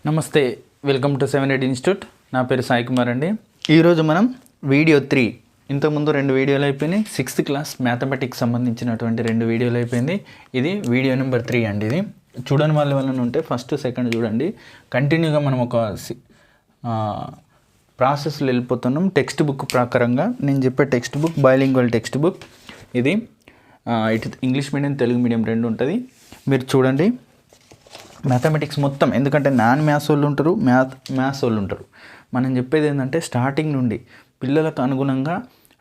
నమస్తే, welcome to 7-8 institute. నా పేరు సాయి కుమార్ అండి. ఈరోజు మనం వీడియో 3, ఇంతకుముందు 2 వీడియోలు అయిపోయినాయి. 6th క్లాస్ మ్యాథమెటిక్స్ సంబంధించినటువంటి 2 వీడియోలు అయిపోయింది. ఇది వీడియో నెంబర్ 3 అండి. ఇది చూడని వాళ్ళు ఎవరైనా ఉంటే ఫస్ట్ సెకండ్ చూడండి. కంటిన్యూగా మనం ఒక ప్రాసెస్లో వెళ్ళిపోతున్నాం. టెక్స్ట్ బుక్ ప్రకారంగా నేను చెప్పే text book bilingual text book. ఇది ఇటు ఇంగ్లీష్ మీడియం తెలుగు మీడియం రెండు ఉంటుంది. మీరు చూడండి మ్యాథమెటిక్స్ మొత్తం, ఎందుకంటే నాన్ మ్యాథ్స్ వాళ్ళు ఉంటారు, మ్యాథ్స్ వాళ్ళు ఉంటారు. మనం చెప్పేది ఏంటంటే స్టార్టింగ్ నుండి పిల్లలకు అనుగుణంగా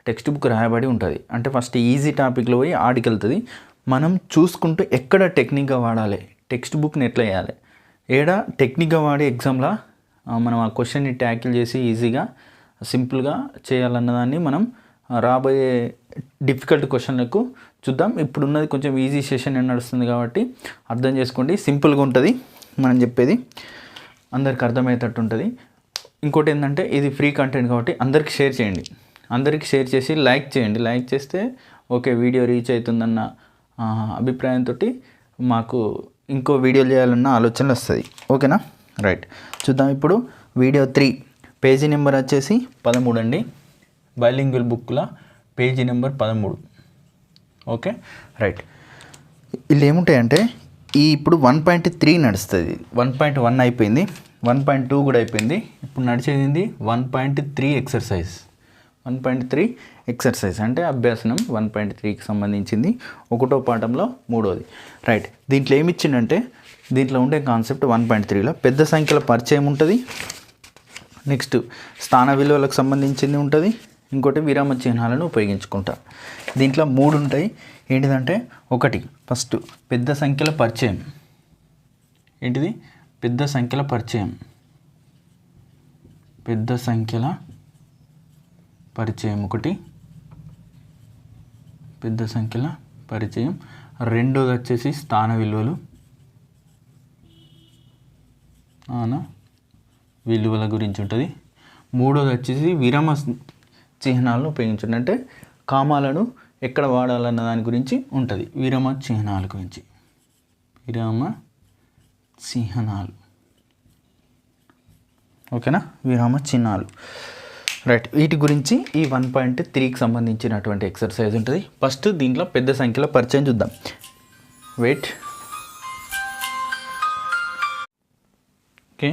టెక్స్ట్ బుక్ రాయబడి ఉంటుంది. అంటే ఫస్ట్ ఈజీ టాపిక్లో పోయి ఆడికెళ్తుంది. మనం చూసుకుంటూ ఎక్కడ టెక్నిక్గా వాడాలి, టెక్స్ట్ బుక్ని ఎట్లా వేయాలి, ఏడా టెక్నిక్గా వాడి ఎగ్జామ్లో మనం ఆ క్వశ్చన్ని ట్యాకిల్ చేసి ఈజీగా సింపుల్గా చేయాలన్నదాన్ని మనం రాబోయే డిఫికల్ట్ క్వశ్చన్లకు చూద్దాం. ఇప్పుడున్నది కొంచెం ఈజీ సెషన్ నడుస్తుంది కాబట్టి అర్థం చేసుకోండి. సింపుల్గా ఉంటుంది మనం చెప్పేది, అందరికి అర్థమయ్యేటట్టు ఉంటుంది. ఇంకోటి ఏంటంటే ఇది ఫ్రీ కంటెంట్ కాబట్టి అందరికి షేర్ చేయండి. అందరికి షేర్ చేసి లైక్ చేయండి. లైక్ చేస్తే ఓకే వీడియో రీచ్ అవుతుందన్న అభిప్రాయంతో మాకు ఇంకో వీడియోలు చేయాలన్న ఆలోచనలు వస్తుంది. ఓకేనా? రైట్, చూద్దాం. ఇప్పుడు వీడియో 3 పేజీ నెంబర్ వచ్చేసి 13 అండి. బైలింగ్వల్ బుక్లో పేజీ నెంబర్ 13. Okay, right. వీళ్ళు ఏముంటాయంటే ఇప్పుడు 1.3 నడుస్తుంది. 1.1 అయిపోయింది, 1.2 కూడా అయిపోయింది. ఇప్పుడు నడిచేది 1.3 ఎక్సర్సైజ్. 1.3 ఎక్సర్సైజ్ అంటే అభ్యాసనం 1.3కి సంబంధించింది. 1వ పాఠంలో 3వది. రైట్, దీంట్లో ఏమి ఇచ్చిందంటే దీంట్లో ఉండే కాన్సెప్ట్ 1.3లో పెద్ద సంఖ్యల పరిచయం ఉంటుంది. నెక్స్ట్ స్థాన విలువలకు సంబంధించింది ఉంటుంది. ఇంకోటి విరామ చిహ్నాలను ఉపయోగించుకుంటారు. దీంట్లో 3 ఉంటాయి. ఏంటిదంటే ఒకటి ఫస్ట్ పెద్ద సంఖ్యల పరిచయం. ఏంటిది? పెద్ద సంఖ్యల పరిచయం. పెద్ద సంఖ్యల పరిచయం ఒకటి, పెద్ద సంఖ్యల పరిచయం. రెండోది వచ్చేసి స్థాన విలువలు, విలువల గురించి ఉంటుంది. మూడోది వచ్చేసి విరామ చిహ్నాలను ఉపయోగించండి, అంటే కామాలను ఎక్కడ వాడాలన్న దాని గురించి ఉంటుంది. విరామ చిహ్నాల గురించి, విరామ చిహ్నాలు. ఓకేనా? విరామ చిహ్నాలు. రైట్, వీటి గురించి ఈ 1.3కి సంబంధించినటువంటి ఎక్సర్సైజ్ ఉంటుంది. ఫస్ట్ దీంట్లో పెద్ద సంఖ్యలో పరిచయం చూద్దాం. వెయిట్. ఓకే,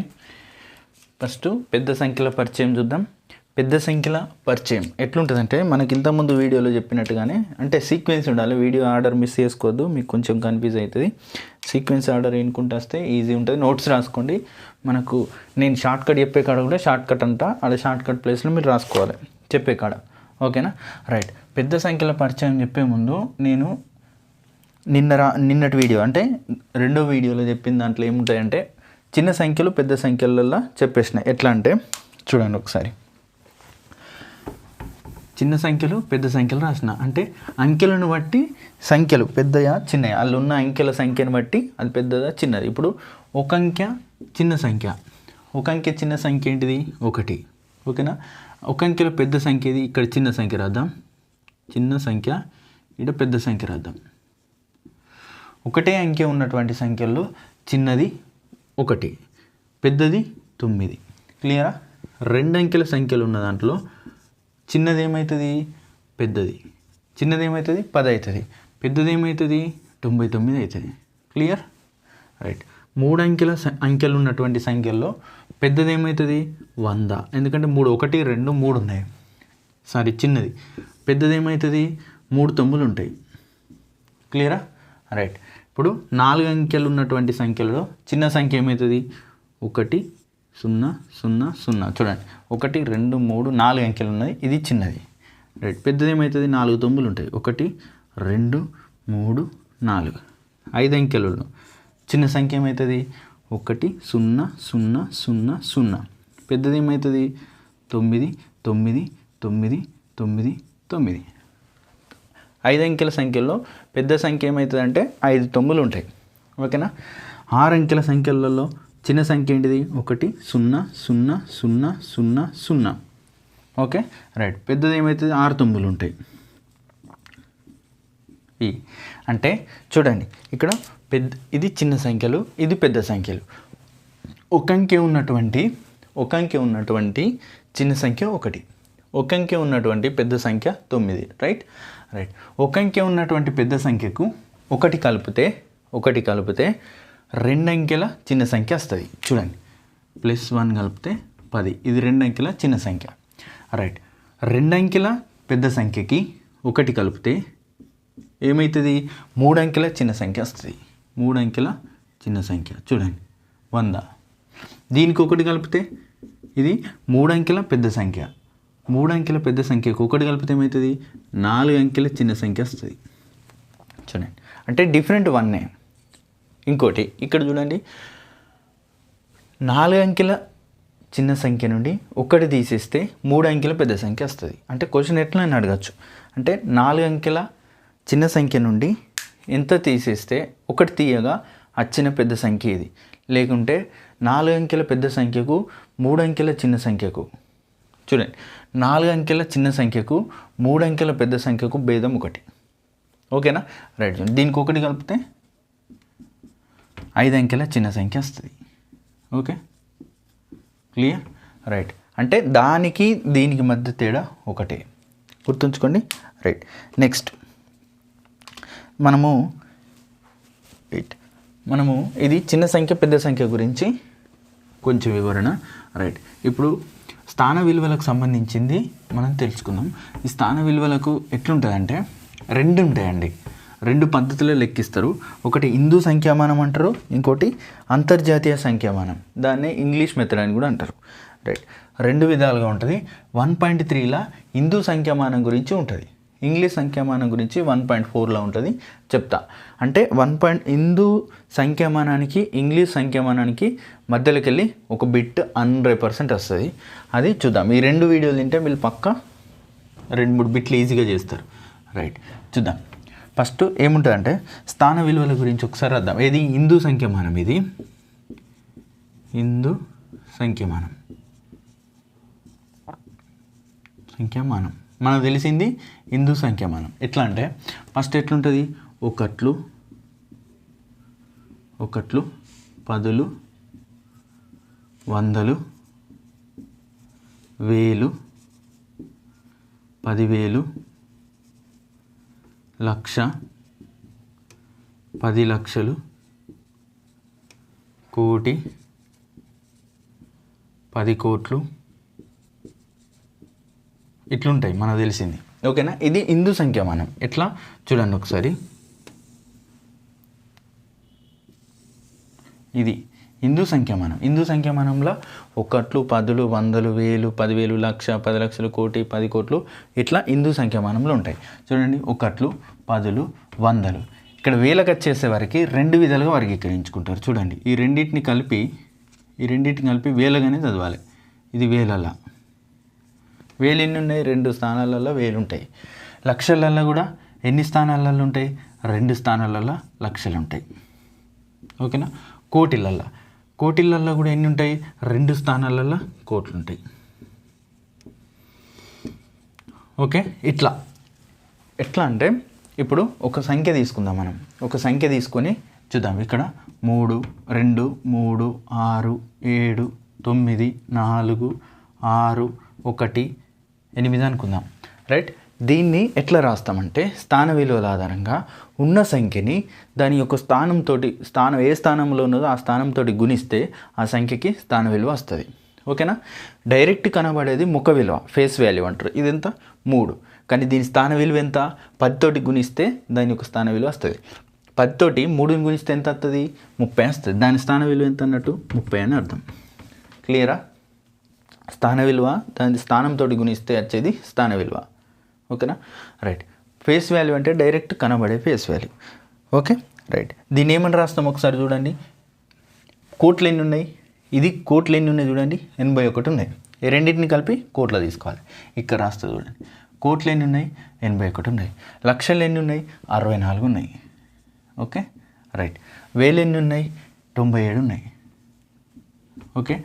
ఫస్ట్ పెద్ద సంఖ్యల పరిచయం చూద్దాం. పెద్ద సంఖ్యల పరిచయం ఎట్లుంటుందంటే మనకి ఇంతకుముందు వీడియోలో చెప్పినట్టుగానే, అంటే సీక్వెన్స్ ఉండాలి. వీడియో ఆర్డర్ మిస్ చేసుకోవద్దు, మీకు కొంచెం కన్ఫ్యూజ్ అవుతుంది. సీక్వెన్స్ ఆర్డర్ ఎన్నుకుంటే వస్తే ఈజీ ఉంటుంది. నోట్స్ రాసుకోండి. మనకు నేను షార్ట్ కట్ చెప్పే కాడ కూడా షార్ట్ కట్ అంట, అదే షార్ట్ కట్ ప్లేస్లో మీరు రాసుకోవాలి చెప్పే కాడ. ఓకేనా? రైట్, పెద్ద సంఖ్యల పరిచయం చెప్పే ముందు నేను నిన్నటి వీడియో అంటే 2వ వీడియోలో చెప్పిన దాంట్లో ఏముంటాయంటే చిన్న సంఖ్యలు పెద్ద సంఖ్యలలో చెప్పేసిన. ఎట్లా అంటే చూడండి ఒకసారి. చిన్న సంఖ్యలు పెద్ద సంఖ్యలు రాసిన, అంటే అంకెలను బట్టి సంఖ్యలు పెద్దయా చిన్నయా, వాళ్ళు ఉన్న అంకెల సంఖ్యను బట్టి అది పెద్దదా చిన్నది. ఇప్పుడు ఒక అంకె చిన్న సంఖ్య, ఒక అంకె చిన్న సంఖ్య ఏంటిది? 1. ఓకేనా? ఒక అంకెలో పెద్ద సంఖ్య ఇది. ఇక్కడ చిన్న సంఖ్య రాద్దాం, చిన్న సంఖ్య. ఇక్కడ పెద్ద సంఖ్య రాద్దాం. ఒకటే అంకె ఉన్నటువంటి సంఖ్యల్లో చిన్నది 1, పెద్దది 9. క్లియరా? 2 అంకెల సంఖ్యలు ఉన్న దాంట్లో చిన్నది ఏమవుతుంది? పెద్దది. చిన్నది ఏమవుతుంది? 10 అవుతుంది. పెద్దది ఏమవుతుంది? 99 అవుతుంది. క్లియర్? రైట్. 3 అంకెలు ఉన్నటువంటి సంఖ్యల్లో పెద్దది ఏమవుతుంది? 100. ఎందుకంటే 3, 1, 2, 3 ఉన్నాయి. సారీ, చిన్నది. పెద్దది ఏమవుతుంది? 3 9లు ఉంటాయి. క్లియరా? రైట్. ఇప్పుడు 4 అంకెలు ఉన్నటువంటి సంఖ్యలో చిన్న సంఖ్య ఏమవుతుంది? 1 0 0 0. చూడండి, 1 2 3 4 అంకెలు ఉన్నాయి. ఇది చిన్నది. రైట్. పెద్దది ఏమవుతుంది? 4 9లు ఉంటాయి. 1 2 3 4. 5 అంకెలలో చిన్న సంఖ్య ఏమవుతుంది? 1 0 0 0 0. పెద్దది ఏమవుతుంది? 9 9 9 9 9. 5 అంకెల సంఖ్యల్లో పెద్ద సంఖ్య ఏమవుతుంది అంటే 5 9లు ఉంటాయి. ఓకేనా? 6 అంకెల సంఖ్యలలో చిన్న సంఖ్య ఏంటిది? 1 0 0 0 0 0. Okay, right. పెద్దది ఏమవుతుంది? 6 9లు ఉంటాయి. అంటే చూడండి, ఇక్కడ ఇది చిన్న సంఖ్యలు, ఇది పెద్ద సంఖ్యలు. ఒక అంకె ఉన్నటువంటి చిన్న సంఖ్య 1, ఒక అంకె ఉన్నటువంటి పెద్ద సంఖ్య 9. రైట్. ఒక అంకె ఉన్నటువంటి పెద్ద సంఖ్యకు ఒకటి కలిపితే 2 అంకెల చిన్న సంఖ్య వస్తుంది. చూడండి, +1 కలిపితే 10, ఇది 2 అంకెల చిన్న సంఖ్య. రైట్. 2 అంకెల పెద్ద సంఖ్యకి 1 కలిపితే ఏమవుతుంది? 3 అంకెల చిన్న సంఖ్య వస్తుంది. 3 అంకెల చిన్న సంఖ్య చూడండి, 100. దీనికి 1 కలిపితే ఇది 3 అంకెల పెద్ద సంఖ్య. 3 అంకెల పెద్ద సంఖ్యకు 1 కలిపితే ఏమవుతుంది? 4 అంకెల చిన్న సంఖ్య వస్తుంది. చూడండి, అంటే డిఫరెంట్ 1. ఇంకోటి ఇక్కడ చూడండి, 4 అంకెల చిన్న సంఖ్య నుండి 1 తీసేస్తే 3 అంకెల పెద్ద సంఖ్య వస్తుంది. అంటే క్వశ్చన్ ఎట్లా అని అడగచ్చు. అంటే 4 అంకెల చిన్న సంఖ్య నుండి ఎంత తీసేస్తే 1 తీయగా వచ్చిన పెద్ద సంఖ్య ఇది. లేకుంటే 4 అంకెల పెద్ద సంఖ్యకు 3 అంకెల చిన్న సంఖ్యకు, చూడండి, 4 అంకెల చిన్న సంఖ్యకు 3 అంకెల పెద్ద సంఖ్యకు భేదం 1. ఓకేనా? రైట్. దీనికి 1 కలిపితే 5 అంకెల చిన్న సంఖ్య వస్తుంది. Okay, clear? రైట్. అంటే దానికి దీనికి మధ్య తేడా 1. గుర్తుంచుకోండి. రైట్. నెక్స్ట్ మనము ఇది చిన్న సంఖ్య పెద్ద సంఖ్య గురించి కొంచెం వివరణ. రైట్. ఇప్పుడు స్థాన విలువలకు సంబంధించింది మనం తెలుసుకుందాం. ఈ స్థాన విలువలకు ఎట్లుంటుందంటే 2 ఉంటాయండి. 2 పద్ధతుల్లో లెక్కిస్తారు. ఒకటి హిందూ సంఖ్యామానం అంటారు, ఇంకోటి అంతర్జాతీయ సంఖ్యామానం, దాన్నే ఇంగ్లీష్ మెథడ్ అని కూడా అంటారు. రైట్. 2 విధాలుగా ఉంటుంది. 1.3లా హిందూ సంఖ్యామానం గురించి ఉంటుంది, ఇంగ్లీష్ సంఖ్యామానం గురించి 1.4లో ఉంటుంది. చెప్తా. అంటే హిందూ సంఖ్యామానానికి ఇంగ్లీష్ సంఖ్యామానానికి మధ్యలోకి వెళ్ళి ఒక బిట్ 100% వస్తుంది. అది చూద్దాం. ఈ 2 వీడియోలు తింటే వీళ్ళు పక్కా 2-3 బిట్లు ఈజీగా చేస్తారు. రైట్, చూద్దాం. ఫస్ట్ ఏముంటుందంటే స్థాన విలువల గురించి ఒకసారి వద్దాం. ఏది? హిందూ సంఖ్యామానం. ఇది హిందూ సంఖ్యామానం. మనకు తెలిసింది హిందూ సంఖ్యామానం. ఎట్లా అంటే ఫస్ట్ ఎట్లుంటుంది? ఒకట్లు, పదులు, వందలు, వేలు, 10,000, లక్ష, 10 లక్షలు, కోటి, 10 కోట్లు, ఇట్లుంటాయి మనకు తెలిసింది. ఓకేనా? ఇది హిందూ సంఖ్యామానం. ఎట్లా చూడండి ఒకసారి. ఇది హిందూ సంఖ్యామానం. హిందూ సంఖ్యామానంలో ఒకట్లు, పదులు, వందలు, వేలు, 10,000, లక్ష, 10 లక్షలు, కోటి, 10 కోట్లు, ఇట్లా హిందూ సంఖ్యామానంలో ఉంటాయి. చూడండి, ఒకట్లు, పదులు, వందలు. ఇక్కడ వేలకు వచ్చేసే వరకు 2 విధాలుగా వర్గీకరించుకుంటారు. చూడండి, ఈ రెండింటిని కలిపి వేలగానే చదవాలి. ఇది వేలల్లా. వేలు ఎన్ని ఉన్నాయి? 2 స్థానాలలో వేలు ఉంటాయి. లక్షలలో కూడా ఎన్ని స్థానాలలో ఉంటాయి? 2 స్థానాలలో లక్షలు ఉంటాయి. ఓకేనా? కోటిలల్లో కూడా ఎన్ని ఉంటాయి? 2 స్థానాలలో కోట్లు ఉంటాయి. ఓకే, ఎట్లా అంటే ఇప్పుడు ఒక సంఖ్య తీసుకుందాం. మనం ఒక సంఖ్య తీసుకొని చూద్దాం. ఇక్కడ 3, 2, 3, 6, 7, 9, 4, 6, 1, 8 అనుకుందాం. రైట్. దీన్ని ఎట్లా రాస్తామంటే స్థాన విలువల ఆధారంగా ఉన్న సంఖ్యని దాని యొక్క ఏ స్థానంలో ఉన్నదో ఆ స్థానంతో గుణిస్తే ఆ సంఖ్యకి స్థాన విలువ వస్తుంది. ఓకేనా? డైరెక్ట్ కనబడేది ముఖ విలువ, ఫేస్ వాల్యూ అంటారు. ఇది ఎంత? 3. కానీ దీని స్థాన విలువ ఎంత? 10 తోటి గుణిస్తే దాని యొక్క స్థాన విలువ వస్తుంది. 10 తోటి 3ని గుణిస్తే ఎంత వస్తుంది? 30 వస్తుంది. దాని స్థాన విలువ ఎంత అన్నట్టు? 30 అని అర్థం. క్లియరా? స్థాన విలువ దాని స్థానంతో గుణిస్తే వచ్చేది స్థాన విలువ. ఓకేనా? రైట్. ఫేస్ వాల్యూ అంటే డైరెక్ట్ కనబడే ఫేస్ వాల్యూ. Okay, right. దీన్ని ఏమని రాస్తాం ఒకసారి చూడండి. కోట్లు ఎన్ని ఉన్నాయి? ఇది కోట్లు ఎన్ని ఉన్నాయి చూడండి, 81 ఉన్నాయి. ఈ రెండింటిని కలిపి కోట్ల తీసుకోవాలి. ఇక్కడ రాస్తా చూడండి. కోట్లు ఎన్ని ఉన్నాయి? 81 ఉన్నాయి. లక్షలు ఎన్ని ఉన్నాయి? 64 ఉన్నాయి. Okay, right. వేలు ఎన్ని ఉన్నాయి? 97 ఉన్నాయి. ఓకే,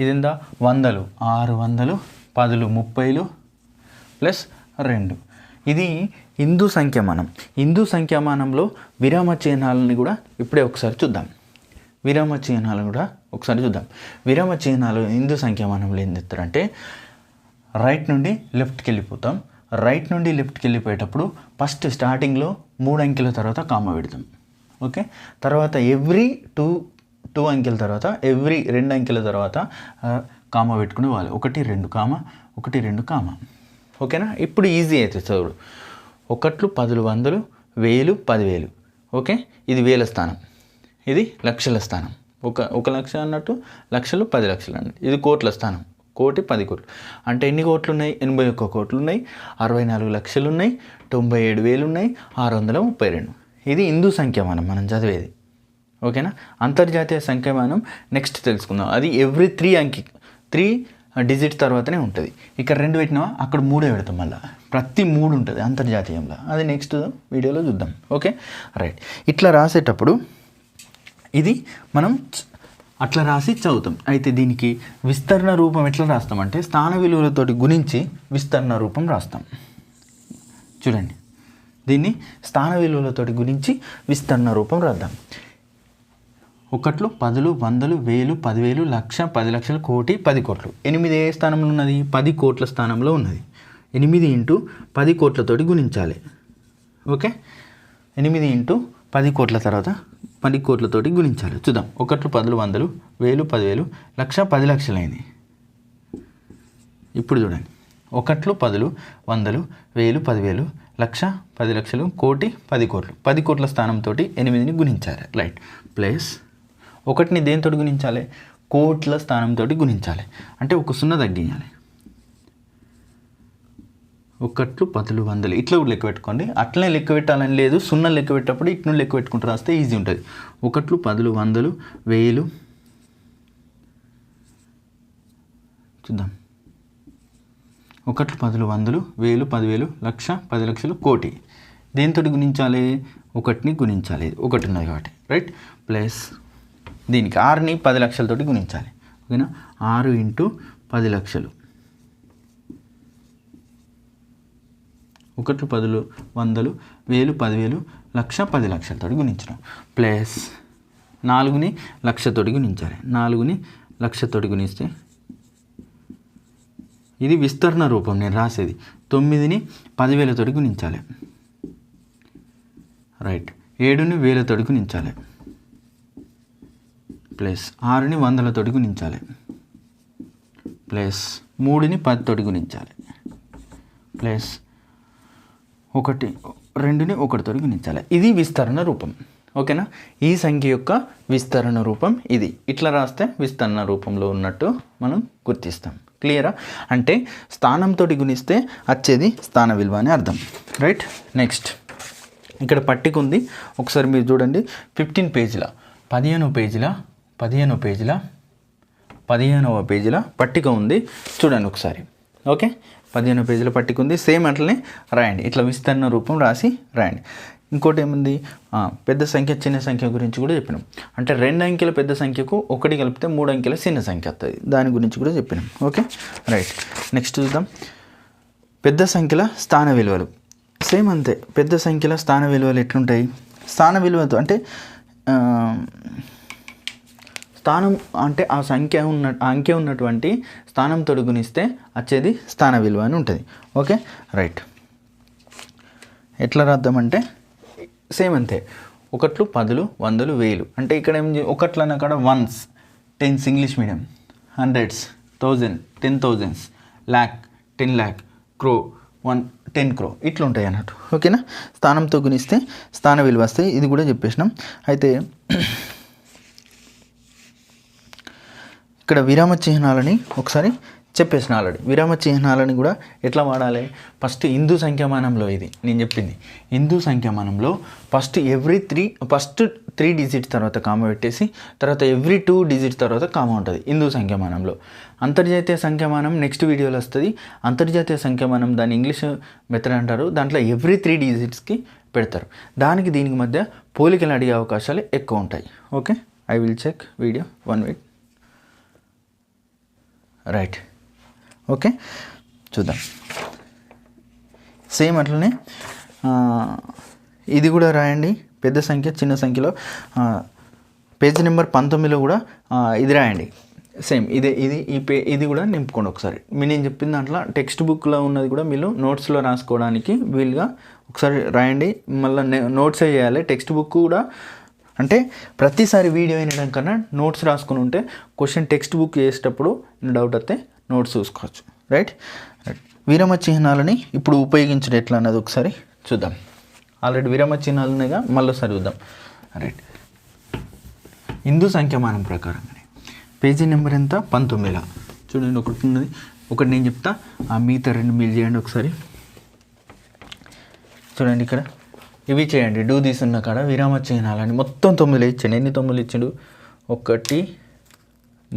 ఇదిందా? వందలు 600, పదులు 30 ప్లస్ 2. ఇది హిందూ సంఖ్యామానం. హిందూ సంఖ్యామానంలో విరామ చిహ్నాలని కూడా ఇప్పుడే ఒకసారి చూద్దాం. విరామ చిహ్నాలు కూడా ఒకసారి చూద్దాం. విరామ చిహ్నాలు హిందూ సంఖ్యామానంలో ఏం చెప్తారంటే రైట్ నుండి లెఫ్ట్కి వెళ్ళిపోతాం. రైట్ నుండి లెఫ్ట్కి వెళ్ళిపోయేటప్పుడు ఫస్ట్ స్టార్టింగ్లో 3 అంకెల తర్వాత కామా పెడతాం. ఓకే, తర్వాత ఎవ్రీ టూ అంకెల తర్వాత ఎవ్రీ 2 అంకెల తర్వాత కామా పెట్టుకునే వాళ్ళు 1 2 కామా 1 2 కామా. ఓకేనా, ఇప్పుడు ఈజీ అవుతుంది చదువు. 1 10 100 1000 10,000. ఓకే, ఇది వేల స్థానం, ఇది లక్షల స్థానం. ఒక లక్ష అన్నట్టు లక్షలు 10 లక్షలు అన్నట్టు. ఇది కోట్ల స్థానం, 1 10 కోట్లు. అంటే ఎన్ని కోట్లు ఉన్నాయి? 81 కోట్లు ఉన్నాయి, 64 లక్షలు ఉన్నాయి, 97,000 ఉన్నాయి, 632. ఇది హిందూ సంఖ్యామానం మనం చదివేది. ఓకేనా, అంతర్జాతీయ సంఖ్యామానం నెక్స్ట్ తెలుసుకుందాం. అది ఎవ్రీ 3 డిజిట్ తర్వాతనే ఉంటుంది. ఇక్కడ 2 పెట్టినా అక్కడ 3 పెడతాం, మళ్ళీ ప్రతి 3 ఉంటుంది అంతర్జాతీయంలో. అది నెక్స్ట్ వీడియోలో చూద్దాం. Okay right. ఇట్లా రాసేటప్పుడు ఇది మనం అట్లా రాసి చదువుతాం. అయితే దీనికి విస్తరణ రూపం ఎట్లా రాస్తామంటే స్థాన విలువలతోటి గుణించి విస్తరణ రూపం రాస్తాం. చూడండి, దీన్ని స్థాన విలువలతోటి గుణించి విస్తరణ రూపం రాద్దాం. 1 10 100 1000 10,000 లక్ష 10 లక్షలు కోటి 10 కోట్లు. 8 ఏ స్థానంలో ఉన్నది? 10 కోట్ల స్థానంలో ఉన్నది. 8 × 10 కోట్లతోటి గుణించాలి. ఓకే, 8 × 10 కోట్ల తర్వాత 10 కోట్లతోటి గుణించాలి. చూద్దాం. 1 10 100 1000 10,000 లక్ష 10 లక్షలు అయింది. ఇప్పుడు చూడండి, 1 10 100 1000 10,000 లక్ష 10 లక్షలు కోటి 10 కోట్లు. 10 కోట్ల స్థానంతో 8ని గుణించాలి. రైట్. ప్లస్ 1ని దేనితో గుణించాలి? కోట్ల స్థానంతో గుణించాలి. అంటే ఒక 0 తగ్గించాలి. 1 10 100 ఇట్లా కూడా లెక్క పెట్టుకోండి. అట్లనే లెక్క పెట్టాలని లేదు, 0 లెక్క పెట్టేటప్పుడు ఇట్లా లెక్క పెట్టుకుంటూ రాస్తే ఈజీ ఉంటుంది. 1 10 100 1000 చూద్దాం. 1 10 100 1000 10,000 లక్ష 10 లక్షలు కోటి. దేనితో గుణించాలి? 1ని గుణించాలి. 1 ఉన్నది కాబట్టి. రైట్. ప్లస్ దీనికి 6ని 10 లక్షలతోటి గుణించాలి. ఓకేనా, 6 × 10 లక్షలు. 1 10 100 1000 10,000 లక్ష 10 లక్షలతోటి గుణించడం. ప్లస్ 4ని లక్షతోటి గుణించాలి. 4ని లక్షతోటి గుణిస్తే ఇది విస్తరణ రూపం నేను రాసేది. 9ని 10,000తోటి గుణించాలి. రైట్. 7ని 1000తోటి గుణించాలి. ప్లస్ 6ని 100లతోటి గుణించాలి. ప్లస్ 3ని 10తోటి గుణించాలి. ప్లస్ 2ని 1తోటి గుణించాలి. ఇది విస్తరణ రూపం. ఓకేనా, ఈ సంఖ్య యొక్క విస్తరణ రూపం ఇది. ఇట్లా రాస్తే విస్తరణ రూపంలో ఉన్నట్టు మనం గుర్తిస్తాం. క్లియరా? అంటే స్థానంతో గుణిస్తే వచ్చేది స్థాన విలువ అని అర్థం. రైట్. నెక్స్ట్ ఇక్కడ పట్టిక ఉంది, ఒకసారి మీరు చూడండి. 15 పేజీల 15వ పేజీల పట్టిక ఉంది, చూడండి ఒకసారి. ఓకే, 15వ పేజీల పట్టిక ఉంది. సేమ్ అట్లనే రాయండి. ఇట్లా విస్తరణ రూపం రాసి రాయండి. ఇంకోటి ఏముంది? పెద్ద సంఖ్య చిన్న సంఖ్య గురించి కూడా చెప్పినాం. అంటే 2 అంకెల పెద్ద సంఖ్యకు 1 కలిపితే 3 అంకెల చిన్న సంఖ్య వస్తుంది. దాని గురించి కూడా చెప్పినాం. Okay right. నెక్స్ట్ చూద్దాం. పెద్ద సంఖ్యల స్థాన విలువలు సేమ్ అంతే. పెద్ద సంఖ్యల స్థాన విలువలు ఎట్లుంటాయి? స్థాన విలువతో అంటే స్థానం అంటే ఆ అంకె ఉన్నటువంటి స్థానంతో గుణిస్తే వచ్చేది స్థాన విలువ అని ఉంటుంది. Okay right. ఎట్లా రాద్దామంటే సేమ్ అంతే. 1 10 100 1000 అంటే ఇక్కడ ఏం 1 అన్న కాడ 1s 10s English medium, 100s 1000 10,000s lakh 10 lakh crore 10 crore ఇట్లా ఉంటాయి అన్నట్టు. ఓకేనా, స్థానంతో గుణిస్తే స్థాన విలువ వస్తాయి. ఇది కూడా చెప్పేసినాం. అయితే ఇక్కడ విరామ చిహ్నాలని ఒకసారి చెప్పేసిన ఆల్రెడీ. విరామ చిహ్నాలని కూడా ఎట్లా వాడాలి? ఫస్ట్ హిందూ సంఖ్యామానంలో ఇది నేను చెప్పింది. హిందూ సంఖ్యామానంలో ఫస్ట్ 3 డిజిట్స్ తర్వాత కామా పెట్టేసి తర్వాత ఎవ్రీ 2 డిజిట్స్ తర్వాత కామా ఉంటుంది హిందూ సంఖ్యామానంలో. అంతర్జాతీయ సంఖ్యామానం నెక్స్ట్ వీడియోలో వస్తుంది. అంతర్జాతీయ సంఖ్యామానం దాని ఇంగ్లీష్ మెథడ్ అంటారు. దాంట్లో ఎవ్రీ 3 డిజిట్స్కి పెడతారు. దీనికి మధ్య పోలికలు అడిగే అవకాశాలు ఎక్కువ ఉంటాయి. Okay, I will check video 1 week. Right. Okay, చూద్దాం. సేమ్ అట్లనే ఇది కూడా రాయండి. పెద్ద సంఖ్య చిన్న సంఖ్యలో పేజీ నెంబర్ 19లో కూడా ఇది రాయండి, సేమ్ ఇది కూడా నింపుకోండి ఒకసారి. నేను చెప్పిన దాంట్లో టెక్స్ట్ బుక్లో ఉన్నది కూడా మీరు నోట్స్లో రాసుకోవడానికి వీలుగా ఒకసారి రాయండి. మళ్ళీ నోట్సే చేయాలి. టెక్స్ట్ బుక్ కూడా అంటే ప్రతిసారి వీడియో వినడం కన్నా నోట్స్ రాసుకుని ఉంటే క్వశ్చన్ టెక్స్ట్ బుక్ చేసేటప్పుడు డౌట్ వస్తే నోట్స్ చూసుకోవచ్చు. రైట్. విరామ చిహ్నాలని ఇప్పుడు ఉపయోగించడం ఎట్లా అన్నది ఒకసారి చూద్దాం. ఆల్రెడీ విరామ చిహ్నాలు ఉన్నాయిగా, మళ్ళీ ఒకసారి చూద్దాం. రైట్. హిందూ సంఖ్యామానం ప్రకారంగానే పేజీ నెంబర్ ఎంత 19 చూడండి. ఒకటి ఉన్నది, ఒకటి నేను చెప్తా, ఆ మిగతా 2 మీరు చేయండి ఒకసారి. చూడండి ఇక్కడ ఇవి చేయండి. డూ తీసున్న కాడ విరామ చిహ్నాలని మొత్తం 9 ఇచ్చాడు. ఎన్ని 9 ఇచ్చాడు? 1 3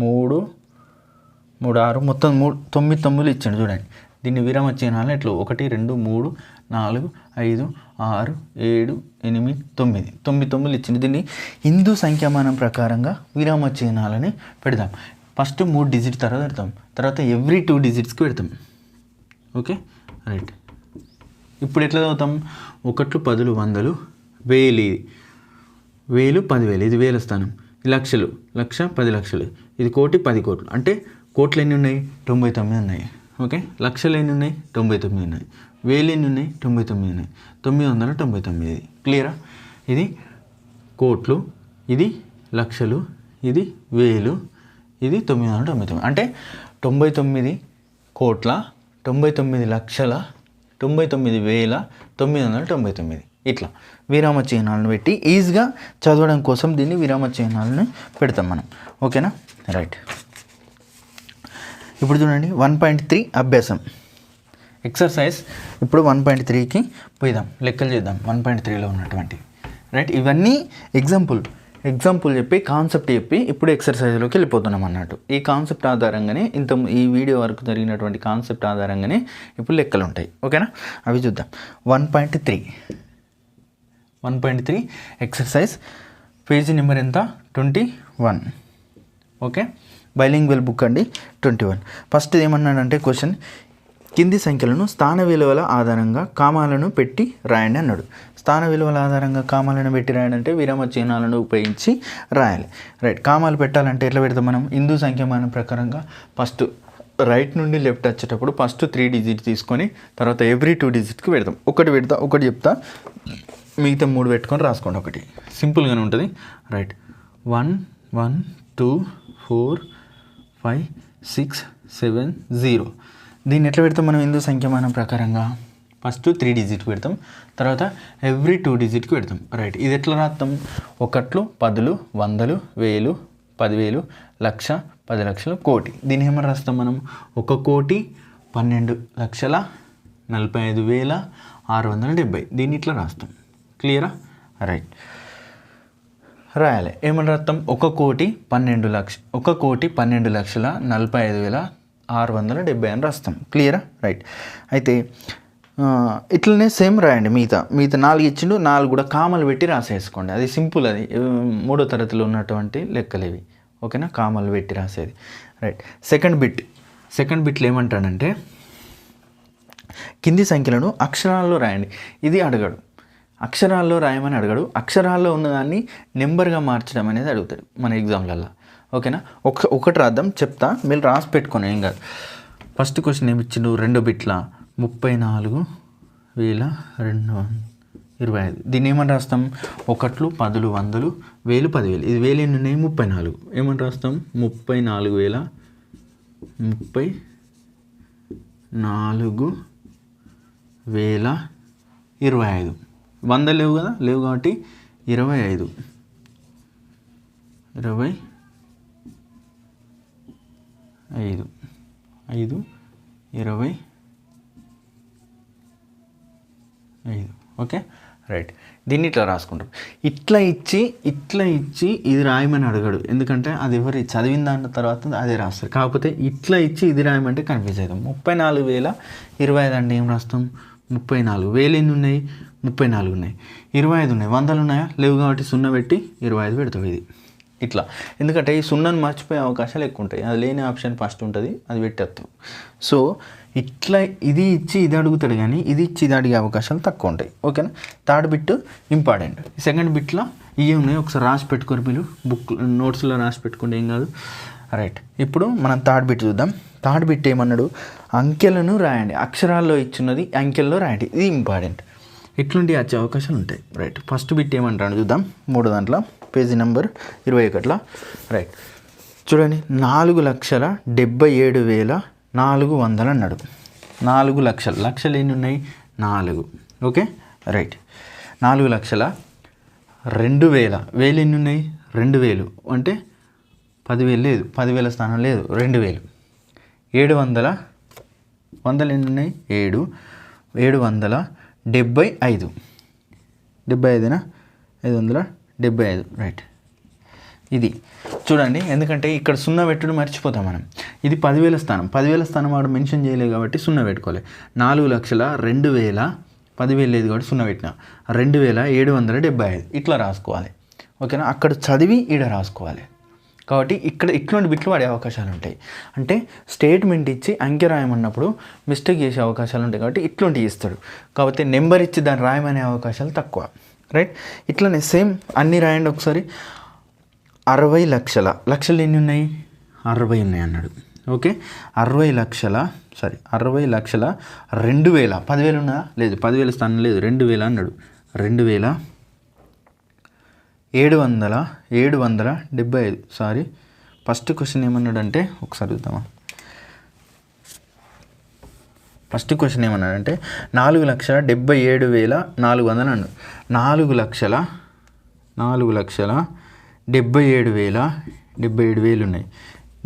3 6 మొత్తం 9 ఇచ్చాడు. చూడండి దీన్ని విరామ చిహ్నాలు ఎట్లా 1 2 3 4 5 6 7 8 9 ఇచ్చింది. దీన్ని హిందూ సంఖ్యామానం ప్రకారంగా విరామ చిహ్నాలని పెడదాం. ఫస్ట్ 3 డిజిట్ తర్వాత పెడతాం, తర్వాత ఎవ్రీ 2 డిజిట్స్కి పెడతాం. ఓకే. రైట్. ఇప్పుడు ఎట్లా చదువుతాం? 1 10 100 1000 1000 10,000 ఇది వేల స్థానం. లక్షలు 1,00,000 10 లక్షలు. ఇది 1,00,000 10 కోట్లు. అంటే కోట్లు ఎన్ని ఉన్నాయి? 99 ఉన్నాయి. ఓకే. లక్షలు ఎన్ని ఉన్నాయి? 99 ఉన్నాయి. వేలు ఎన్ని ఉన్నాయి? 99 ఉన్నాయి. 999. క్లియరా? ఇది కోట్లు, ఇది లక్షలు, ఇది వేలు, ఇది 999. అంటే 99 కోట్ల 99 లక్షల 99,999 ఇట్లా విరామ చిహ్నాలను పెట్టి ఈజీగా చదవడం కోసం దీన్ని విరామ చిహ్నాలను పెడతాం మనం. ఓకేనా? రైట్. ఇప్పుడు చూడండి 1.3 అభ్యాసం ఎక్సర్సైజ్. ఇప్పుడు 1.3కి పోయిదాం, లెక్కలు చేద్దాం 1.3లో ఉన్నటువంటి. రైట్. ఇవన్నీ ఎగ్జాంపుల్ చెప్పి కాన్సెప్ట్ చెప్పి ఇప్పుడు ఎక్సర్సైజ్లోకి వెళ్ళిపోతున్నాం అన్నట్టు. ఈ కాన్సెప్ట్ ఆధారంగానే ఈ వీడియో వరకు జరిగినటువంటి కాన్సెప్ట్ ఆధారంగానే ఇప్పుడు లెక్కలు ఉంటాయి. ఓకేనా? అవి చూద్దాం. 1.3 ఎక్సర్సైజ్ పేజీ నెంబర్ ఎంత? 21. ఓకే. బైలింగ్వల్ బుక్ అండి 21. ఫస్ట్ ఏమన్నాడంటే క్వశ్చన్, కింది సంఖ్యలను స్థాన విలువల ఆధారంగా కామాలను పెట్టి రాయండి అన్నాడు. స్థాన విలువల ఆధారంగా కామాలను పెట్టి రాయండి అంటే విరామ చిహ్నాలను ఉపయోగించి రాయాలి. రైట్. కామాలు పెట్టాలంటే ఎట్లా పెడతాం మనం? హిందూ సంఖ్యామానం ప్రకారంగా ఫస్ట్ రైట్ నుండి లెఫ్ట్ వచ్చేటప్పుడు ఫస్ట్ 3 డిజిట్ తీసుకొని తర్వాత ఎవ్రీ 2 డిజిట్కి పెడతాం. ఒకటి చెప్తా, మిగతా 3 పెట్టుకొని రాసుకోండి. ఒకటి సింపుల్గానే ఉంటుంది. రైట్. 1 1 2 4 5 6 7 0. దీన్ని ఎట్లా పెడతాం మనం హిందూ సంఖ్యామానం ప్రకారంగా? ఫస్ట్ 3 డిజిట్ పెడతాం, తర్వాత ఎవ్రీ 2 డిజిట్కి పెడతాం. రైట్. ఇది ఎట్లా రాస్తాం? 1 10 100 1000 10,000 లక్ష 10 లక్షలు కోటి. దీన్ని ఏమని రాస్తాం మనం? 1,12,45,670. దీన్ని ఇట్లా రాస్తాం. క్లియరా? రైట్. రాయాలి. ఏమని రాస్తాం? 1,12,45,670 అని రాస్తాం. క్లియరా? రైట్. అయితే ఇట్లనే సేమ్ రాయండి. మిగతా 4 ఇచ్చిండు, 4 కూడా కామలు పెట్టి రాసేసుకోండి. అది సింపుల్. అది 3వ తరగతిలో ఉన్నటువంటి లెక్కలు ఇవి. ఓకేనా? కామలు పెట్టి రాసేది. రైట్. సెకండ్ బిట్లో ఏమంటాడంటే కింది సంఖ్యలను అక్షరాల్లో రాయండి. ఇది అడగడు, అక్షరాల్లో రాయమని అడగడు. అక్షరాల్లో ఉన్నదాన్ని నెంబర్గా మార్చడం అనేది అడుగుతాడు మన ఎగ్జామ్లలో. ఓకేనా? ఒకటి రాద్దాం, చెప్తా, మీరు రాసి పెట్టుకోండి, ఏం కాదు. ఫస్ట్ క్వశ్చన్ ఏమి ఇచ్చిండు? 2 బిట్ల 34,225. దీన్ని ఏమని రాస్తాం? 1 10 100 1000 10,000. ఇది 1000 ఎన్ని ఉన్నాయి? 34. ఏమని రాస్తాం? 34,025. 100 లేవు కదా, లేవు కాబట్టి 25 25. ఓకే. రైట్. దీన్ని ఇట్లా రాసుకుంటాం. ఇట్లా ఇచ్చి ఇది రాయమని అడగడు, ఎందుకంటే అది ఎవరు చదివిన దాని తర్వాత అదే రాస్తారు. కాకపోతే ఇట్లా ఇచ్చి ఇది రాయమంటే కన్ఫ్యూజ్ అవుతాం. 34,025 అంటే ఏం రాస్తాం? 34. 1000 ఎన్ని ఉన్నాయి? 34 ఉన్నాయి. 25 ఉన్నాయి. 100 ఉన్నాయా? లేవు కాబట్టి 0 పెట్టి 25 పెడతావు. ఇది ఇట్లా, ఎందుకంటే ఈ 0ని మర్చిపోయే అవకాశాలు ఎక్కువ ఉంటాయి. అది లేని ఆప్షన్ ఫస్ట్ ఉంటుంది, అది పెట్టేస్తాం. సో ఇట్లా ఇది ఇచ్చి ఇది అడుగుతాడు, కానీ ఇది ఇచ్చి ఇది అడిగే అవకాశాలు తక్కువ ఉంటాయి. ఓకేనా? Third bit important. సెకండ్ బిట్లో ఇవి ఉన్నాయి, ఒకసారి రాసి పెట్టుకోరు మీరు బుక్ నోట్స్లో రాసి పెట్టుకోండి, ఏం కాదు. రైట్, ఇప్పుడు మనం థర్డ్ బిట్ చూద్దాం. థర్డ్ బిట్ ఏమన్నాడు, అంకెలను రాయండి, అక్షరాల్లో ఇచ్చినది అంకెల్లో రాయండి. ఇది ఇంపార్టెంట్, ఇట్లాంటివి వచ్చే అవకాశాలు ఉంటాయి. రైట్, ఫస్ట్ బిట్ ఏమంటాడు చూద్దాం. 3 దాంట్లో పేజీ నెంబర్ 21. రైట్, చూడండి, 4,77,400 అన్నాడు. 4 లక్షలు, లక్షలు ఎన్ని ఉన్నాయి, 4. Okay, right. 4,02,000, వేలు ఎన్ని ఉన్నాయి, 2,000 అంటే 10,000 లేదు, 10,000 స్థానం లేదు, 2,000. 700, వందలు ఎన్ని ఉన్నాయి, 7. 775, 75 575. రైట్, ఇది చూడండి, ఎందుకంటే ఇక్కడ 0 పెట్టుడు మర్చిపోతాం మనం. ఇది 10,000 స్థానం, 10,000 స్థానం వాడు మెన్షన్ చేయలేదు కాబట్టి 0 పెట్టుకోవాలి. 4,02,000, 10,000 లేదు కాబట్టి 0 పెట్టిన, 2,775 ఇట్లా రాసుకోవాలి. ఓకేనా, అక్కడ చదివి ఈడ రాసుకోవాలి. కాబట్టి ఇక్కడ ఇట్లాంటి బిట్లు వాడే అవకాశాలు ఉంటాయి. అంటే స్టేట్మెంట్ ఇచ్చి అంకె రాయమన్నప్పుడు మిస్టేక్ చేసే అవకాశాలు ఉంటాయి, కాబట్టి ఇట్లాంటివి ఇస్తాడు. కాబట్టి నెంబర్ ఇచ్చి దాన్ని రాయమనే అవకాశాలు తక్కువ. రైట్, ఇట్లనే సేమ్ అన్నీ రాయండి ఒకసారి. 60 లక్షల, లక్షలు ఎన్ని ఉన్నాయి, 60 ఉన్నాయి అన్నాడు. ఓకే, 60 లక్షల 2,000, 10,000 ఉన్నదా, లేదు, 10,000 స్థానం లేదు, 2,000 అన్నాడు. 2,775. సారీ, ఫస్ట్ క్వశ్చన్ ఏమన్నాడంటే ఒకసారి చూద్దామా. ఫస్ట్ క్వశ్చన్ ఏమన్నాడంటే 4,77,400 అన్నాడు. 4,77,000 ఉన్నాయి.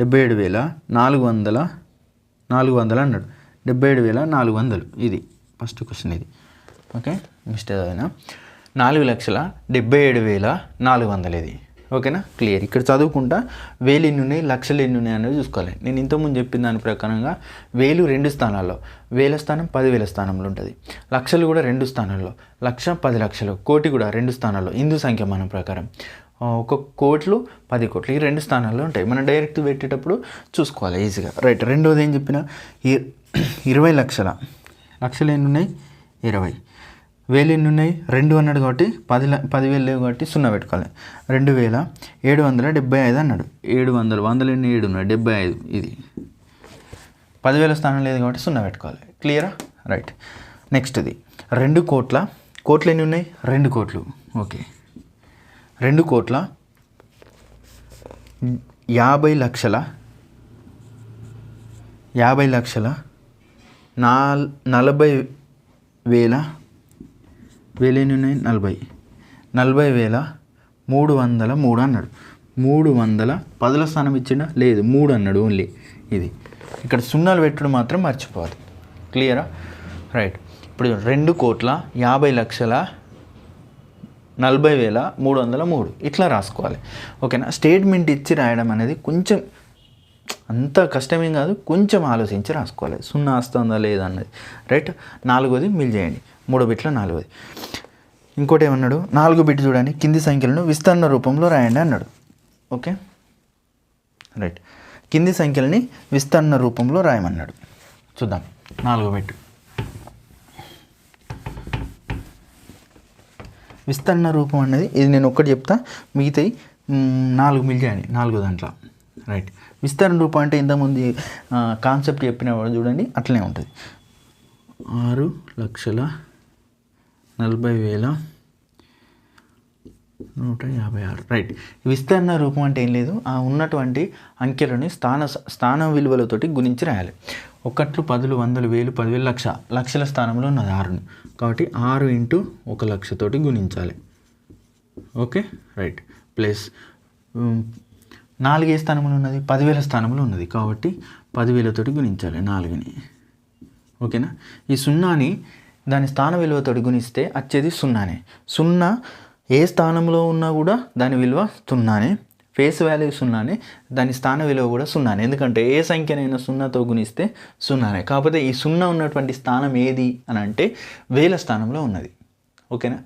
77,400 అన్నాడు. 77,400 ఇది ఫస్ట్ క్వశ్చన్ ఇది. ఓకే, మిస్టేక్ అయినా 4,77,400 ఇది. ఓకేనా, క్లియర్. ఇక్కడ చదువుకుంటా వేలు ఎన్ని ఉన్నాయి, లక్షలు ఎన్ని ఉన్నాయి అనేది చూసుకోవాలి. నేను ఇంతకుముందు చెప్పిన దాని ప్రకారంగా వేలు 2 స్థానాల్లో, వేల స్థానం 10,000 స్థానంలో ఉంటుంది. లక్షలు కూడా 2 స్థానాల్లో, లక్ష 10 లక్షలు, కోటి కూడా 2 స్థానాల్లో. హిందూ సంఖ్యామానం ప్రకారం 1 కోట్లు 10 కోట్లు ఈ 2 స్థానాల్లో ఉంటాయి. మనం డైరెక్ట్ పెట్టేటప్పుడు చూసుకోవాలి ఈజీగా. రైట్, రెండోది ఏం చెప్పిన, 20 లక్షల, లక్షలు ఎన్ని ఉన్నాయి, 20. వేలు ఎన్ని ఉన్నాయి, 2 అన్నాడు కాబట్టి 10,000 లేవు కాబట్టి 0 పెట్టుకోవాలి. 2,775 అన్నాడు. 700, వందలు ఎన్ని, 7 ఉన్నాయి, 75 ఇది. 10,000 స్థానం లేదు కాబట్టి 0 పెట్టుకోవాలి. క్లియరా. రైట్, నెక్స్ట్ది 2 కోట్ల, కోట్లు ఎన్ని ఉన్నాయి, 2 కోట్లు. ఓకే, 2 కోట్ల 50 లక్షల, 40,000, వేలు ఎన్ని ఉన్నాయి, 40,000,303 అన్నాడు. 300, 10ల స్థానం ఇచ్చిండా, లేదు, 3 అన్నాడు ఓన్లీ. ఇది ఇక్కడ 0 పెట్టడం మాత్రం మర్చిపోవాలి. క్లియరా. రైట్, ఇప్పుడు 2,50,40,303 ఇట్లా రాసుకోవాలి. ఓకేనా, స్టేట్మెంట్ ఇచ్చి రాయడం అనేది కొంచెం అంత కష్టమేం కాదు, కొంచెం ఆలోచించి రాసుకోవాలి. 0 వస్తుందా లేదా అన్నది. రైట్, 4వది మీరు చేయండి, 3 బిట్ల 4వది. ఇంకోటి ఏమన్నాడు, 4 బిట్ చూడండి, కింది సంఖ్యలను విస్తరణ రూపంలో రాయండి అన్నాడు. ఓకే, రైట్, కింది సంఖ్యలని విస్తరణ రూపంలో రాయమన్నాడు. చూద్దాం 4 బిట్. విస్తరణ రూపం అనేది ఇది నేను ఒక్కటి చెప్తా, మిగతాయి 4 మిల్ చేయండి 4 దాంట్లో. రైట్, విస్తరణ రూపం అంటే ఇంతకుముందు కాన్సెప్ట్ చెప్పినప్పుడు చూడండి అట్లనే ఉంటుంది. 6,40,156. రైట్, విస్తరణ రూపం అంటే ఏం లేదు, ఆ ఉన్నటువంటి అంకెలని స్థాన విలువలతోటి గుణించి రాయాలి. 1, 10, 100, 1000, 10,000, లక్ష, లక్షల స్థానంలో ఉన్నది 6 కాబట్టి 6 × 1,00,000 తోటి గుణించాలి. ఓకే, రైట్, ప్లస్ 4 ఏ స్థానంలో ఉన్నది, 10,000 స్థానంలో ఉన్నది కాబట్టి 10,000 తోటి గుణించాలి 4ని. ఓకేనా, ఈ 0ని దాని స్థాన విలువతోటి గుణిస్తే వచ్చేది 0నే. 0 ఏ స్థానంలో ఉన్నా కూడా దాని విలువ 0నే, ఫేస్ వాల్యూ 0నే, దాని స్థాన విలువ కూడా 0నే. ఎందుకంటే ఏ సంఖ్యనైనా 0తో గుణిస్తే 0నే. కాకపోతే ఈ 0 ఉన్నటువంటి స్థానం ఏది అని అంటే వేల స్థానంలో ఉన్నది. ఓకేనా,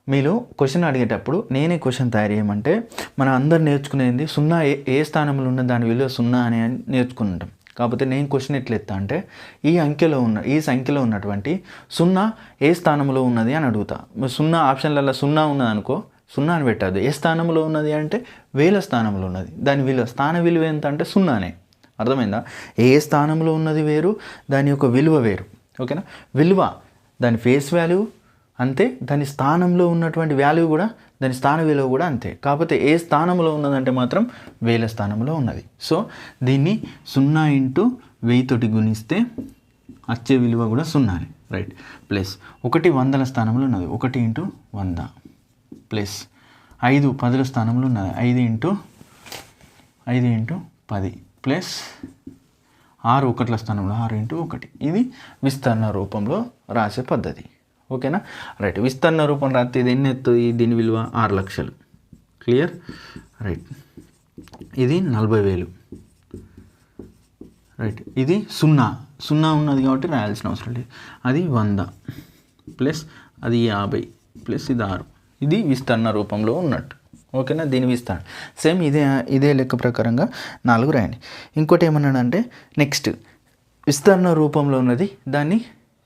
మీరు క్వశ్చన్ అడిగేటప్పుడు నేనే క్వశ్చన్ తయారు చేయమంటే మనం అందరు నేర్చుకునేది 0 ఏ స్థానంలో ఉన్న దాని విలువ 0 అని నేర్చుకుని ఉంటాం. కాకపోతే నేను క్వశ్చన్ ఎట్లా ఎత్తా అంటే ఈ సంఖ్యలో ఉన్నటువంటి 0 ఏ స్థానంలో ఉన్నది అని అడుగుతా. 0 ఆప్షన్లలో 0 ఉన్నదనుకో సున్నా అని పెట్టద్దు. ఏ స్థానంలో ఉన్నది అంటే వేల స్థానంలో ఉన్నది, దాని విలువ స్థాన విలువ ఎంత అంటే సున్నానే. అర్థమైందా? ఏ స్థానంలో ఉన్నది వేరు, దాని యొక్క విలువ వేరు. ఓకేనా? విలువ దాని ఫేస్ వాల్యూ అంతే, దాని స్థానంలో ఉన్నటువంటి వాల్యూ కూడా, దాని స్థాన విలువ కూడా అంతే. కాకపోతే ఏ స్థానంలో ఉన్నదంటే మాత్రం వేల స్థానంలో ఉన్నది. సో దీన్ని 0 × 1000 తోటి గుణిస్తే వచ్చే విలువ కూడా సున్నానే. రైట్. ప్లస్ 1 వందల స్థానంలో ఉన్నది, 1 × 100 ప్లస్ 5 పదుల స్థానంలో ఉన్నది, 5 × 10 ప్లస్ 6 ఒకట్ల స్థానంలో 6 × 1. ఇది విస్తరణ రూపంలో రాసే పద్ధతి. ఓకేనా? రైట్. విస్తరణ రూపం రాస్తే ఇది ఎన్ని ఎత్తుంది? దీని విలువ 6 లక్షలు. క్లియర్? రైట్. ఇది 40,000. రైట్. ఇది 0 ఉన్నది కాబట్టి రాయాల్సిన అవసరం లేదు. అది 100 ప్లస్ అది 50 ప్లస్ ఇది 6. ఇది విస్తరణ రూపంలో ఉన్నట్టు. ఓకేనా? దీని విస్తరణ సేమ్ ఇదే లెక్క ప్రకారంగా 4 రాయండి. ఇంకోటి ఏమన్నాడంటే నెక్స్ట్ విస్తరణ రూపంలో ఉన్నది దాన్ని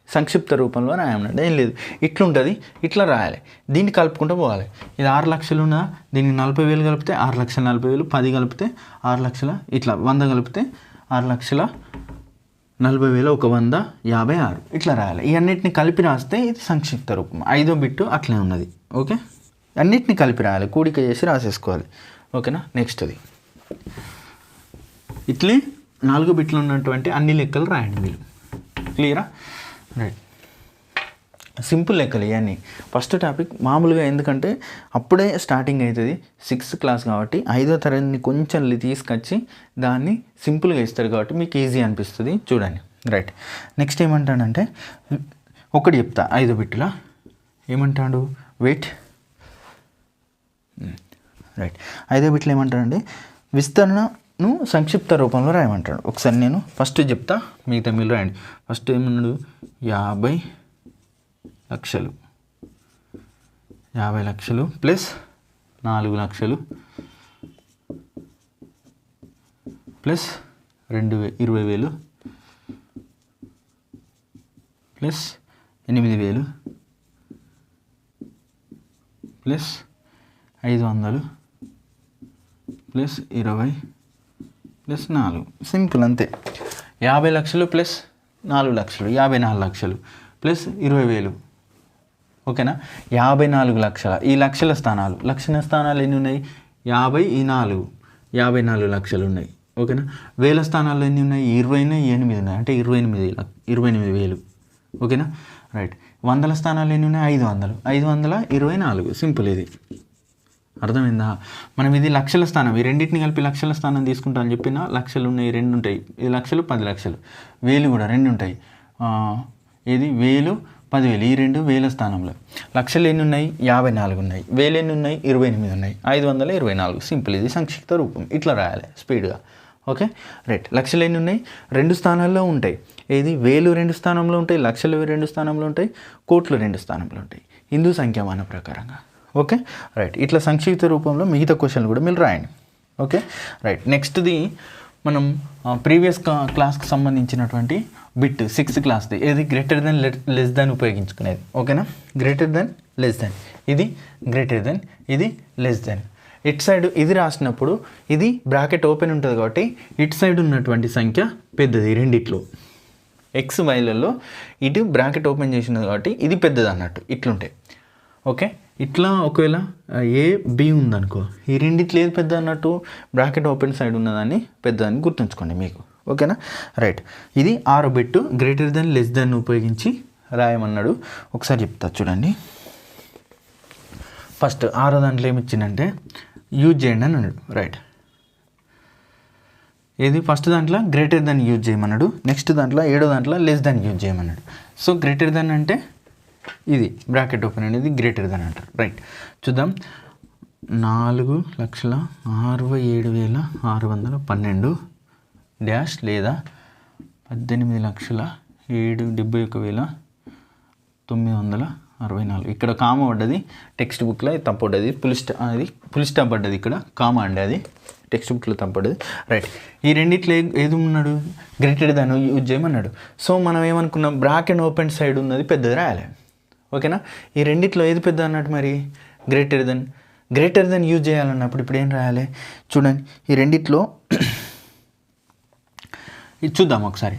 సంక్షిప్త రూపంలో రాయమన్నాడు. ఏం లేదు, ఇట్లుంటుంది, ఇట్లా రాయాలి, దీన్ని కలుపుకుంటూ పోవాలి. ఇది 6 లక్షలు ఉన్నా దీనికి 40,000 కలిపితే 6,40,000, 10 కలిపితే 6 లక్షల, ఇట్లా 100 కలిపితే 6,40,000, 100, 56 ఇట్లా రాయాలి. ఈ అన్నిటిని కలిపి రాస్తే ఇది సంక్షిప్త రూపం. 5వ బిట్టు అట్లే ఉన్నది. ఓకే, అన్నిటిని కలిపి రాయాలి, కూడిక చేసి రాసేసుకోవాలి. ఓకేనా? నెక్స్ట్ది ఇట్లే 4 బిట్లు ఉన్నటువంటి అన్ని లెక్కలు రాయండి మీరు. క్లియరా? రైట్. సింపుల్ లెక్కలు ఇవన్నీ. ఫస్ట్ టాపిక్ మామూలుగా, ఎందుకంటే అప్పుడే స్టార్టింగ్ అవుతుంది, 6th క్లాస్ కాబట్టి 5వ తరగతిని కొంచెం తీసుకొచ్చి దాన్ని సింపుల్గా ఇస్తారు కాబట్టి మీకు ఈజీ అనిపిస్తుంది. చూడండి. రైట్. నెక్స్ట్ ఏమంటాడంటే ఒకటి చెప్తా 5 బిట్టుల ఏమంటాడు, వెయిట్. రైట్. 5వ బిట్లు ఏమంటాడంటే విస్తరణను సంక్షిప్త రూపంలో రాయమంటాడు. ఒకసారి నేను ఫస్ట్ చెప్తా, మిగతా మీరు రాయండి. ఫస్ట్ ఏమన్నాడు, 50 లక్షలు, 50 లక్షలు ప్లస్ 4 లక్షలు plus 20,000 plus 8,000 plus 500 plus 20 plus 4. Simple అంతే. 50 లక్షలు ప్లస్ 4 లక్షలు, 54 లక్షలు ప్లస్ 20,000. ఓకేనా? 54 లక్షల. ఈ లక్షల స్థానాలు ఎన్ని ఉన్నాయి? 50, ఈ 4, 54 లక్షలు ఉన్నాయి. ఓకేనా? వేల స్థానాలు ఎన్ని ఉన్నాయి? 28 ఉన్నాయి, అంటే 28,000. ఓకేనా? రైట్. వందల స్థానాలు ఎన్ని ఉన్నాయి? 500, 524. సింపుల్. ఇది అర్థమైందా? మనం ఇది లక్షల స్థానం, ఈ రెండింటిని కలిపి లక్షల స్థానం తీసుకుంటా అని చెప్పిన, లక్షలు ఉన్నాయి 2 ఉంటాయి, ఇది లక్షలు 10 లక్షలు, వేలు కూడా 2 ఉంటాయి. ఇది 1000, 10,000, ఈ 2 వేల స్థానంలో. లక్షలు ఎన్ని ఉన్నాయి? 54 ఉన్నాయి. వేలు ఎన్ని ఉన్నాయి? 28 ఉన్నాయి. 524. సింపుల్. ఇది సంక్షిప్త రూపం. ఇట్లా రాయాలి స్పీడ్గా. ఓకే. రైట్. లక్షలు ఎన్ని ఉన్నాయి? 2 స్థానాల్లో ఉంటాయి. ఏది? వేలు 2 స్థానంలో ఉంటాయి, లక్షలు 2 స్థానంలో ఉంటాయి, కోట్లు 2 స్థానంలో ఉంటాయి, హిందూ సంఖ్యామాన ప్రకారంగా. ఓకే. రైట్. ఇట్లా సంక్షిప్త రూపంలో మిగతా క్వశ్చన్లు కూడా మీరు రాయండి. ఓకే. రైట్. నెక్స్ట్ది మనం ప్రీవియస్ క్లాస్కి సంబంధించినటువంటి బిట్ 6th క్లాస్ది, ఏది? గ్రేటర్ దెన్ లెస్ దాన్ ఉపయోగించుకునేది. ఓకేనా? గ్రేటర్ దెన్ లెస్ దాన్, ఇది గ్రేటర్ దెన్, ఇది లెస్ దాన్. ఇట్ సైడ్ ఇది రాసినప్పుడు ఇది బ్రాకెట్ ఓపెన్ ఉంటుంది కాబట్టి ఇట్ సైడ్ ఉన్నటువంటి సంఖ్య పెద్దది రెండిట్లో. ఎక్స్ వైలలో ఇటు బ్రాకెట్ ఓపెన్ చేసినది కాబట్టి ఇది పెద్దది అన్నట్టు ఇట్లుంటాయి. ఓకే. ఇట్లా ఒకవేళ ఏ బి ఉందనుకో, ఈ రెండిట్లో ఏది పెద్ద అన్నట్టు? బ్రాకెట్ ఓపెన్ సైడ్ ఉన్నదాన్ని పెద్దదని గుర్తుంచుకోండి మీకు. ఓకేనా? రైట్. ఇది 6వ bit greater than less than ఉపయోగించి రాయమన్నాడు. ఒకసారి చెప్తా చూడండి. ఫస్ట్ 6వ దాంట్లో ఏమి ఇచ్చిందంటే యూజ్ చేయండి అని అన్నాడు. రైట్. ఏది? ఫస్ట్ దాంట్లో గ్రేటర్ దెన్ యూజ్ చేయమన్నాడు, నెక్స్ట్ దాంట్లో 7వ దాంట్లో లెస్ దెన్ యూజ్ చేయమన్నాడు. సో గ్రేటర్ దెన్ అంటే ఇది బ్రాకెట్ ఓపెన్ అనేది గ్రేటర్ దెన్ అంటారు. రైట్. చూద్దాం. 4,67,612 డాష్ లేదా 18,71,964. ఇక్కడ కామా పడ్డది టెక్స్ట్ బుక్లో, తప్పు పడ్డది. ఫుల్ స్టాప్ పడ్డది ఇక్కడ, కామా అండి, అది టెక్స్ట్ బుక్లో తప్పడదు. రైట్. ఈ రెండిట్లో ఏది ఉన్నాడు? గ్రేటర్ దాన్ యూజ్ చేయమన్నాడు. సో మనం ఏమనుకున్నాం? బ్రాకెట్ ఓపెన్ సైడ్ ఉన్నది పెద్దది రాయాలి. ఓకేనా? ఈ రెండిట్లో ఏది పెద్ద అన్నట్టు మరి? Greater than. Greater than use చేయాలన్నప్పుడు ఇప్పుడు ఏం రాయాలి చూడండి. ఈ రెండిట్లో ఇది చూద్దాం ఒకసారి.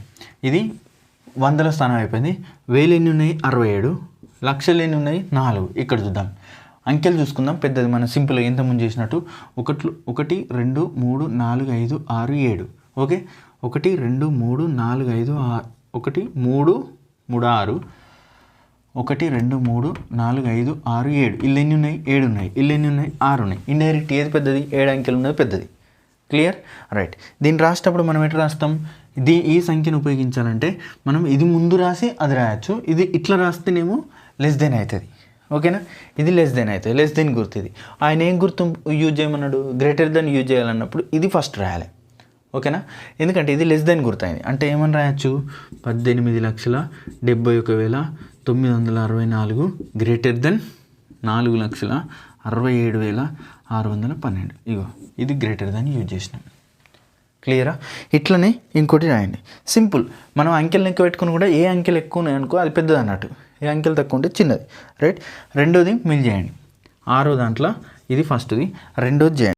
ఇది వందల స్థానం అయిపోయింది. వేలు ఎన్ని ఉన్నాయి 67, లక్షలు ఎన్ని ఉన్నాయి 4. ఇక్కడ చూద్దాం అంకెలు చూసుకుందాం. పెద్దది మనం సింపుల్గా ఇంతకుముందు చేసినట్టు 1 2 3 4 5 6 7. ఓకే 1 2 3 4 5 6 1 3 3 6 1 2 3 4 5 6 7. ఇల్లు ఎన్ని ఉన్నాయి 7 ఉన్నాయి. ఇల్లు ఎన్ని ఉన్నాయి 6 ఉన్నాయి. ఇండైరెక్ట్ ఏది పెద్దది 7 అంకెలు ఉన్నది పెద్దది. Clear right. దీన్ని రాసేటప్పుడు మనం ఎట్లా రాస్తాం, ఈ సంఖ్యను ఉపయోగించాలంటే మనం ఇది ముందు రాసి అది రాయొచ్చు. ఇది ఇట్లా రాస్తేనేమో లెస్ దెన్ అవుతుంది. ఓకేనా, ఇది లెస్ దెన్ అవుతుంది. లెస్ దెన్ గుర్తు ఇది. ఆయన ఏం గుర్తు యూజ్ చేయమన్నాడు, గ్రేటర్ దెన్ యూజ్ చేయాలన్నప్పుడు ఇది ఫస్ట్ రాయాలి. ఓకేనా, ఎందుకంటే ఇది లెస్ దెన్ గుర్తయింది అంటే ఏమని రాయొచ్చు 18,71,964 గ్రేటర్ దెన్ 4,67,612. ఇగో ఇది గ్రేటర్ దెన్ యూజ్ చేసినాం. క్లియరా. ఇట్లనే ఇంకోటి రాయండి సింపుల్. మనం అంకెలు లెక్క పెట్టుకుని కూడా ఏ అంకెలు ఎక్కువ ఉన్నాయి అనుకో అది పెద్దది అన్నట్టు, ఏ అంకెలు తక్కువ ఉంటే చిన్నది. రైట్. రెండోది మిల్ చేయండి. 6వ దాంట్లో ఇది ఫస్ట్ది, రెండోది చేయండి.